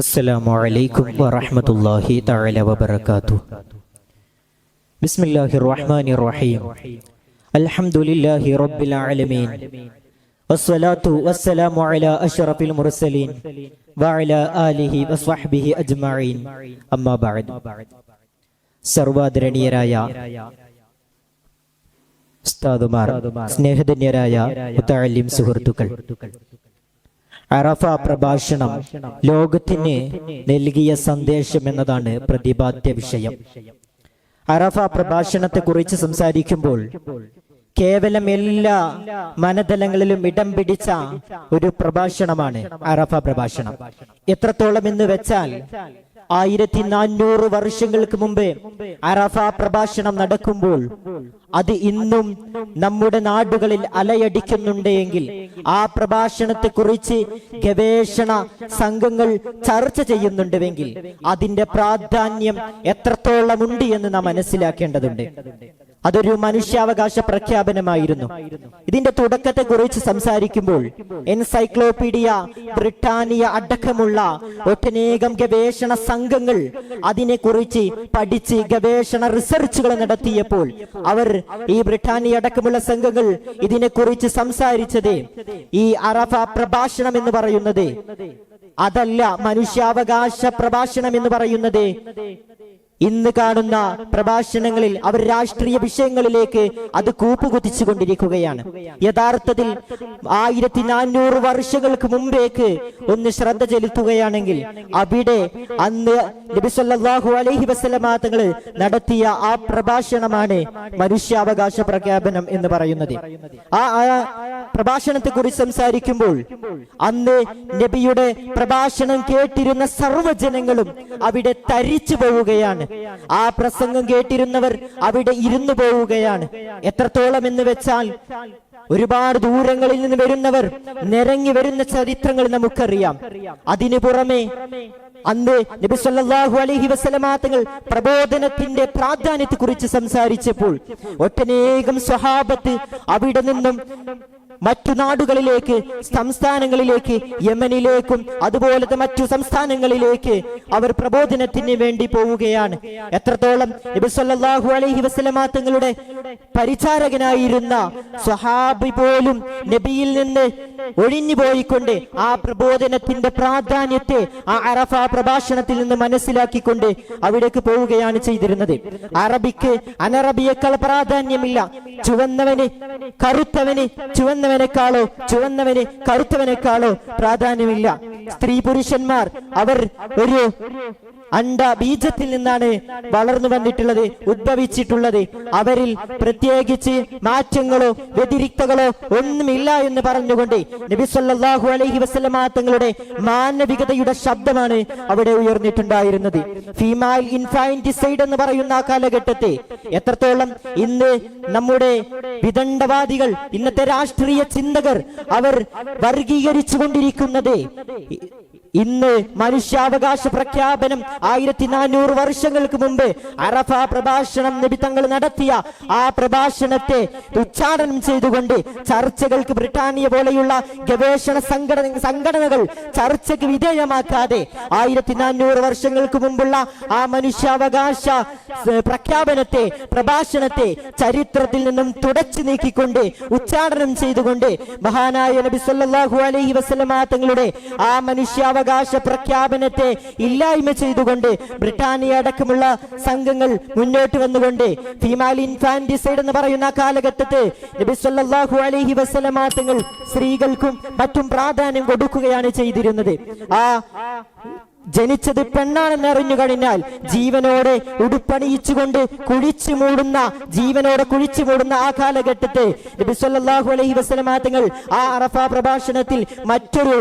അസ്സലാമു അലൈക്കും വറഹ്മത്തുള്ളാഹി തആല വബറകാതുഹു. ബിസ്മില്ലാഹിർ റഹ്മാനിർ റഹീം. അൽഹംദുലില്ലാഹി റബ്ബിൽ ആലമീൻ. വസ്സലാത്തു വസ്സലാമു അലാ അഷ്റഫിൽ മുർസലീൻ വഅലാ ആലിഹി വസ്വഹ്ബിഹി അജ്മഈൻ. അമ്മാ ബഅദ്. സർവാദരണീയരായ ഉസ്താദുമാർ, സ്നേഹധന്യരായ മുതഅല്ലിം സുഹൃത്തുക്കൾ, അറഫ പ്രഭാഷണം ലോകത്തിന് നൽകിയ സന്ദേശം എന്നതാണ് പ്രതിപാദ്യ വിഷയം. അറഫ പ്രഭാഷണത്തെ കുറിച്ച് സംസാരിക്കുമ്പോൾ കേവലം എല്ലാ മനതലങ്ങളിലും ഇടം പിടിച്ച ഒരു പ്രഭാഷണമാണ് അറഫ പ്രഭാഷണം. എത്രത്തോളം എന്ന് വെച്ചാൽ 1400 വർഷങ്ങൾക്ക് മുമ്പ് അറഫ പ്രഭാഷണം നടക്കുമ്പോൾ അത് ഇന്നും നമ്മുടെ നാടുകളിൽ അലയടിക്കുന്നുണ്ട് എങ്കിൽ ആ പ്രഭാഷണത്തെ കുറിച്ച് ഗവേഷണ സംഘങ്ങൾ ചർച്ച ചെയ്യുന്നുണ്ടെങ്കിൽ അതിന്റെ പ്രാധാന്യം എത്രത്തോളം ഉണ്ട് എന്ന് നാം മനസ്സിലാക്കേണ്ടതുണ്ട്. അതൊരു മനുഷ്യാവകാശ പ്രഖ്യാപനമായിരുന്നു. ഇതിന്റെ തുടക്കത്തെ കുറിച്ച് സംസാരിക്കുമ്പോൾ എൻസൈക്ലോപീഡിയ ബ്രിട്ടാനിയ അടക്കമുള്ള ഒട്ടനേകം ഗവേഷണ സംഘങ്ങൾ അതിനെക്കുറിച്ച് പഠിച്ച് ഗവേഷണ റിസർച്ചുകൾ നടത്തിയപ്പോൾ അവർ ഈ ബ്രിട്ടാനിയ അടക്കമുള്ള സംഘങ്ങൾ ഇതിനെക്കുറിച്ച് സംസാരിച്ചത് ഈ അറഫ പ്രഭാഷണം എന്ന് പറയുന്നത് അതല്ല, മനുഷ്യാവകാശ പ്രഭാഷണം എന്ന് പറയുന്നത് ഇന്ന് കാണുന്ന പ്രഭാഷണങ്ങളിൽ അവർ രാഷ്ട്രീയ വിഷയങ്ങളിലേക്ക് അത് കൂപ്പുകുത്തിച്ചു കൊണ്ടിരിക്കുകയാണ്. യഥാർത്ഥത്തിൽ 1400 വർഷങ്ങൾക്ക് മുമ്പേക്ക് ഒന്ന് ശ്രദ്ധ ചെലുത്തുകയാണെങ്കിൽ അവിടെ അന്ന് നബി സല്ലല്ലാഹു അലൈഹി വസല്ലമ തങ്ങൾ നടത്തിയ ആ പ്രഭാഷണമാണ് മനുഷ്യാവകാശ പ്രഖ്യാപനം എന്ന് പറയുന്നത്. ആ പ്രഭാഷണത്തെ കുറിച്ച് സംസാരിക്കുമ്പോൾ അന്ന് നബിയുടെ പ്രഭാഷണം കേട്ടിരുന്ന സർവ്വജനങ്ങളും അവിടെ തരിച്ചു പോവുകയാണ്. ആ പ്രസംഗം കേട്ടിരുന്നവർ അവിടെ ഇരുന്നു പോവുകയാണ്. എത്രത്തോളം എന്ന് വെച്ചാൽ ഒരുപാട് ദൂരങ്ങളിൽ നിന്ന് വരുന്നവർ നിരങ്ങി വരുന്ന ചരിത്രങ്ങൾ നമുക്കറിയാം. അതിനു പുറമെ അന്ന് നബി സല്ലല്ലാഹു അലൈഹി വസല്ലമ തങ്ങൾ പ്രബോധനത്തിന്റെ പ്രാധാന്യത്തെ കുറിച്ച് സംസാരിച്ചപ്പോൾ ഒട്ടനേകം സ്വഹാബത്ത് അവിടെ നിന്നും മറ്റു നാടുകളിലേക്ക്, സംസ്ഥാനങ്ങളിലേക്ക്, യമനിലേക്കും അതുപോലത്തെ മറ്റു സംസ്ഥാനങ്ങളിലേക്ക് അവർ പ്രബോധനത്തിന് വേണ്ടി പോവുകയാണ്. എത്രത്തോളം നബി സല്ലല്ലാഹു അലൈഹി വസല്ലമ തങ്ങളുടെ പരിചാരകനായിരുന്ന സ്വഹാബി പോലും നബിയിൽ നിന്ന് ഒഴിഞ്ഞു പോയിക്കൊണ്ട് ആ പ്രബോധനത്തിന്റെ പ്രാധാന്യത്തെ ആ അറഫ പ്രഭാഷണത്തിൽ നിന്ന് മനസ്സിലാക്കിക്കൊണ്ട് അവിടേക്ക് പോവുകയാണ് ചെയ്തിരുന്നത്. അറബിക്ക് അനറബിയേക്കാൾ പ്രാധാന്യമില്ല. ചുവന്നവന് കറുത്തവന് ചുവന്നവനേക്കാളോ ചുവന്നവന് കറുത്തവനേക്കാളോ പ്രാധാന്യമില്ല. സ്ത്രീ പുരുഷന്മാർ അവർ ഒരു ബീജത്തിൽ നിന്നാണ് വളർന്നു വന്നിട്ടുള്ളത്, ഉദ്ഭവിച്ചിട്ടുള്ളത്. അവരിൽ പ്രത്യേകിച്ച് മാറ്റങ്ങളോ വ്യതിരിക്തകളോ ഒന്നുമില്ല എന്ന് പറഞ്ഞുകൊണ്ട് നബി സല്ലല്ലാഹു അലൈഹി വസല്ലമ തങ്ങളുടെ മാനവികതയുടെ ശബ്ദമാണ് അവിടെ ഉയർന്നിട്ടുണ്ടായിരുന്നത്. ഫീമെയിൽ ഇൻഫാന്റിസൈഡ് എന്ന് പറയുന്ന ആ കാലഘട്ടത്തെ എത്രത്തോളം ഇന്ന് നമ്മുടെ വിദണ്ഡവാദികൾ, ഇന്നത്തെ രാഷ്ട്രീയ ചിന്തകർ അവർ വർഗീകരിച്ചു കൊണ്ടിരിക്കുന്നത് ഇന്ന് മനുഷ്യാവകാശ പ്രഖ്യാപനം 1400 വർഷങ്ങൾക്ക് മുമ്പ് അറഫ പ്രഭാഷണം നബി തങ്ങൾ നടത്തിയ ആ പ്രഭാഷണത്തെ ഉച്ചാടനം ചെയ്തുകൊണ്ട് ചർച്ചകൾക്ക് ബ്രിട്ടാനിയ പോലെയുള്ള ഗവേഷണ സംഘടനകൾ ചർച്ചയ്ക്ക് വിധേയമാക്കാതെ 1400 വർഷങ്ങൾക്ക് മുമ്പുള്ള ആ മനുഷ്യാവകാശ പ്രഖ്യാപനത്തെ, പ്രഭാഷണത്തെ ചരിത്രത്തിൽ നിന്നും തുടച്ചു നീക്കിക്കൊണ്ട് ഉച്ചാടനം ചെയ്തുകൊണ്ട് മഹാനായ നബി സല്ലല്ലാഹു അലൈഹി വസല്ലമ തങ്ങളുടെ ആ മനുഷ്യാവകാശ പ്രഖ്യാപനത്തെ ഇല്ലായ്മ ചെയ്തുകൊണ്ട് ബ്രിട്ടാനിയ അടക്കമുള്ള സംഘങ്ങൾ മുന്നോട്ട് വന്നുകൊണ്ട് ഫീമെയിൽ ഇൻഫാന്റിസൈഡ് എന്ന് പറയുന്ന കാലഘട്ടത്തെ നബി സല്ലല്ലാഹു അലൈഹി വസല്ലമ തങ്ങൾ സ്ത്രീകൾക്കും മറ്റും പ്രാധാന്യം കൊടുക്കുകയാണ് ചെയ്തിരുന്നത്. ജനിച്ചത് പെണ്ണാണെന്ന് അറിഞ്ഞു കഴിഞ്ഞാൽ ജീവനോടെ ഉടുപ്പണിയിച്ചുകൊണ്ട് ജീവനോടെ കുഴിച്ചു മൂടുന്ന ആ കാലഘട്ടത്തെ നബി സല്ലല്ലാഹു അലൈഹി വസല്ലമ തങ്ങൾ ആ അറഫ പ്രഭാഷണത്തിൽ മറ്റൊരു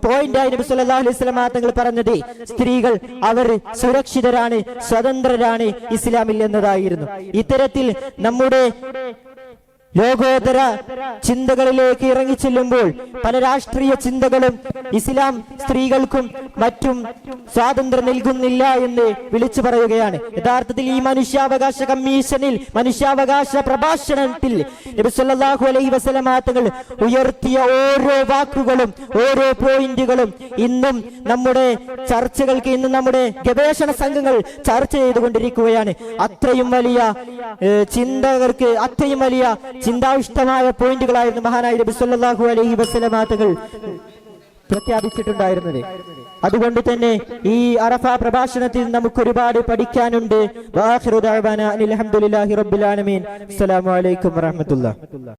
പോയിന്റായി നബി സല്ലല്ലാഹു അലൈഹി വസല്ലമ തങ്ങൾ പറഞ്ഞത് സ്ത്രീകൾ അവർ സുരക്ഷിതരാണ്, സ്വതന്ത്രരാണ് ഇസ്ലാമിൽ എന്നതായിരുന്നു. ഇത്തരത്തിൽ നമ്മുടെ ലോകോത്തര ചിന്തകളിലേക്ക് ഇറങ്ങിച്ചെല്ലുമ്പോൾ പല രാഷ്ട്രീയ ചിന്തകളും ഇസ്ലാം സ്ത്രീകൾക്കും മറ്റും സ്വാതന്ത്ര്യം നൽകുന്നില്ല എന്ന് വിളിച്ചു പറയുകയാണ്. യഥാർത്ഥത്തിൽ ഈ മനുഷ്യാവകാശ കമ്മീഷനിൽ, മനുഷ്യാവകാശ പ്രഭാഷണത്തിൽ നബി സല്ലല്ലാഹു അലൈഹി വസല്ലമ തങ്ങൾ ഉയർത്തിയ ഓരോ വാക്കുകളും ഓരോ പോയിന്റുകളും ഇന്നും നമ്മുടെ ചർച്ചകൾക്ക്, ഇന്നും നമ്മുടെ ഗവേഷണ സംഘങ്ങൾ ചർച്ച ചെയ്തുകൊണ്ടിരിക്കുകയാണ്. അത്രയും വലിയ ചിന്തകർക്ക്, അത്രയും വലിയ ചിന്താവിഷ്ടമായ പോയിന്റുകളായിരുന്നു മഹാനായ നബി സല്ലല്ലാഹു അലൈഹി വസല്ലമ തങ്ങൾ പ്രഖ്യാപിച്ചിട്ടുണ്ടായിരുന്നത്. അതുകൊണ്ട് തന്നെ ഈ അറഫ പ്രഭാഷണത്തിൽ നമുക്ക് ഒരുപാട് പഠിക്കാനുണ്ട്. വാഖിറു ദഅവാനാ അൽഹംദുലില്ലാഹി റബ്ബിൽ ആലമീൻ. അസ്സലാമു അലൈക്കും വറഹ്മത്തുള്ളാഹി.